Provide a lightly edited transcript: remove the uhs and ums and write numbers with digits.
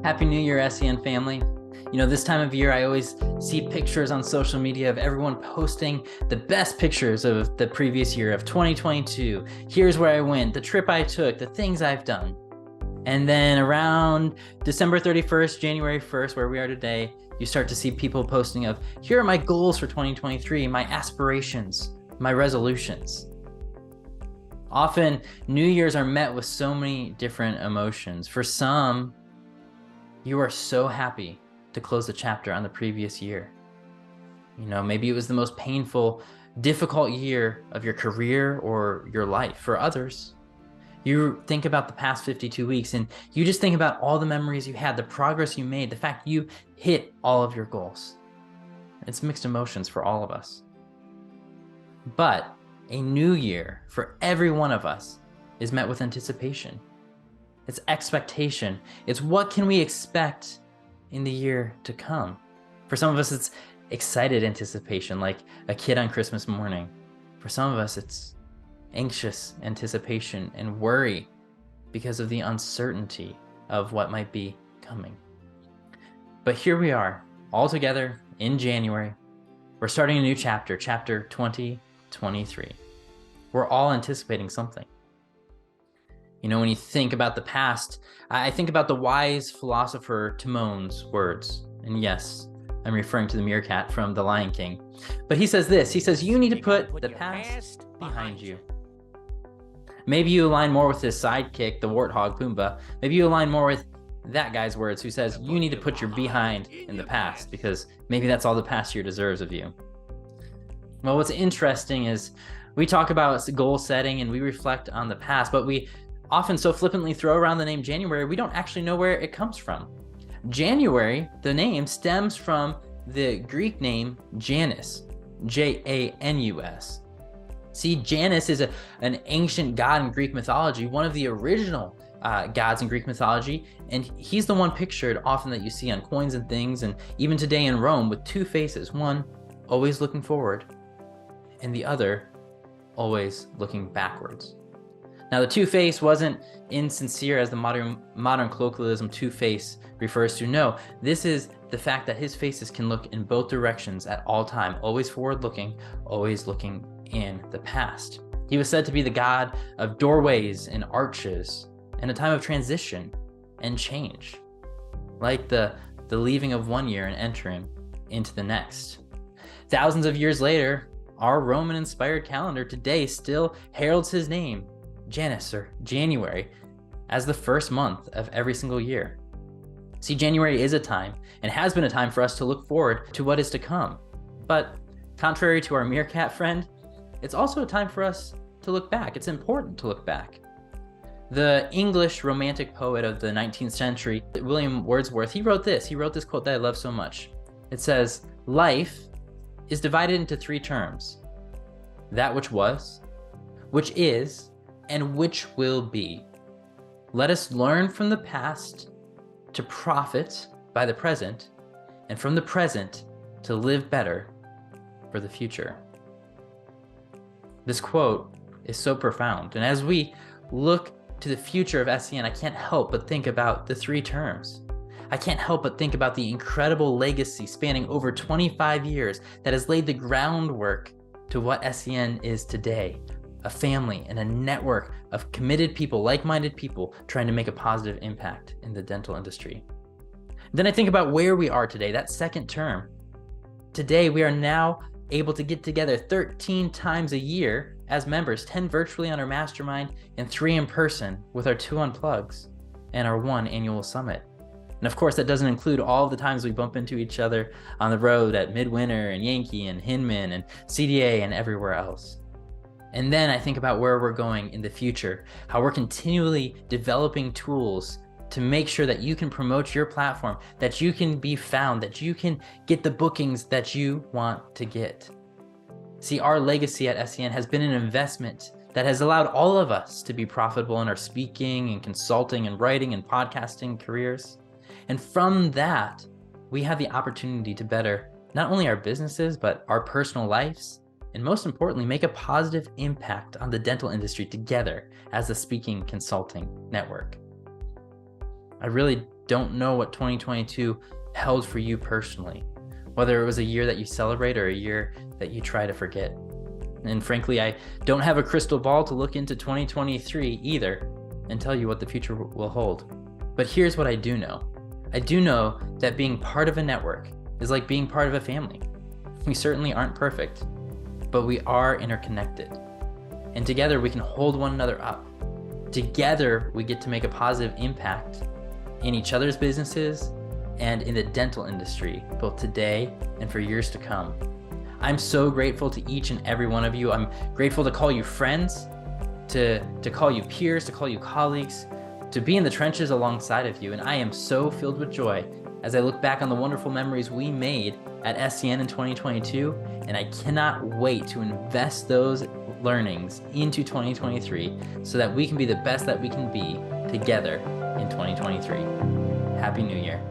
Happy New Year, SCN family. This time of year, I always see pictures on social media of everyone posting the best pictures of the previous year of 2022. Here's where I went, the trip I took, the things I've done. And then around December 31st, January 1st, where we are today, you start to see people posting of, here are my goals for 2023, my aspirations, my resolutions. Often, New Year's are met with so many different emotions. For some, you are so happy to close the chapter on the previous year. Maybe it was the most painful, difficult year of your career or your life. For others, you think about the past 52 weeks and you just think about all the memories you had, the progress you made, the fact you hit all of your goals. It's mixed emotions for all of us. But a new year for every one of us is met with anticipation. It's expectation. It's what can we expect in the year to come. For some of us, it's excited anticipation, like a kid on Christmas morning. For some of us, it's anxious anticipation and worry because of the uncertainty of what might be coming. But here we are, all together in January. We're starting a new chapter, chapter 2023. We're all anticipating something. When you think about the past, I think about the wise philosopher Timon's words. And yes, I'm referring to the meerkat from The Lion King. But he says this, he says, you need to put the past behind you. Maybe you align more with his sidekick, the warthog Pumbaa. Maybe you align more with that guy's words who says, you need to put your behind in the past because maybe that's all the past year deserves of you. Well, what's interesting is we talk about goal setting and we reflect on the past, but we often so flippantly throw around the name January, we don't actually know where it comes from. January, the name, stems from the Greek name Janus, Janus. See, Janus is an ancient god in Greek mythology, one of the original gods in Greek mythology, and he's the one pictured often that you see on coins and things, and even today in Rome with two faces, one always looking forward, and the other always looking backwards. Now, the two-face wasn't insincere as the modern colloquialism two-face refers to. No, this is the fact that his faces can look in both directions at all time, always forward-looking, always looking in the past. He was said to be the god of doorways and arches and a time of transition and change, like the leaving of one year and entering into the next. Thousands of years later, our Roman-inspired calendar today still heralds his name, Janus, or January, as the first month of every single year. See, January is a time, and has been a time for us to look forward to what is to come. But contrary to our meerkat friend, it's also a time for us to look back. It's important to look back. The English romantic poet of the 19th century, William Wordsworth, he wrote this quote that I love so much. It says, life is divided into three terms: that which was, which is, and which will be. Let us learn from the past to profit by the present, and from the present to live better for the future. This quote is so profound, and as we look to the future of SCN, I can't help but think about the three terms. I can't help but think about the incredible legacy spanning over 25 years that has laid the groundwork to what SCN is today. A family and a network of committed people, like-minded people trying to make a positive impact in the dental industry. Then I think about where we are today, that second term. Today, we are now able to get together 13 times a year as members, 10 virtually on our mastermind and 3 in person with our 2 unplugs and our 1 annual summit. And of course, that doesn't include all the times we bump into each other on the road at Midwinter and Yankee and Hinman and CDA and everywhere else. And then I think about where we're going in the future, how we're continually developing tools to make sure that you can promote your platform, that you can be found, that you can get the bookings that you want to get. See, our legacy at SCN has been an investment that has allowed all of us to be profitable in our speaking and consulting and writing and podcasting careers. And from that, we have the opportunity to better not only our businesses, but our personal lives, and most importantly, make a positive impact on the dental industry together as a speaking consulting network. I really don't know what 2022 held for you personally, whether it was a year that you celebrate or a year that you try to forget. And frankly, I don't have a crystal ball to look into 2023 either and tell you what the future will hold. But here's what I do know. I do know that being part of a network is like being part of a family. We certainly aren't perfect, but we are interconnected. And together we can hold one another up. Together we get to make a positive impact in each other's businesses and in the dental industry, both today and for years to come. I'm so grateful to each and every one of you. I'm grateful to call you friends, to call you peers, to call you colleagues, to be in the trenches alongside of you. And I am so filled with joy as I look back on the wonderful memories we made at SCN in 2022. And I cannot wait to invest those learnings into 2023 so that we can be the best that we can be together in 2023. Happy New Year.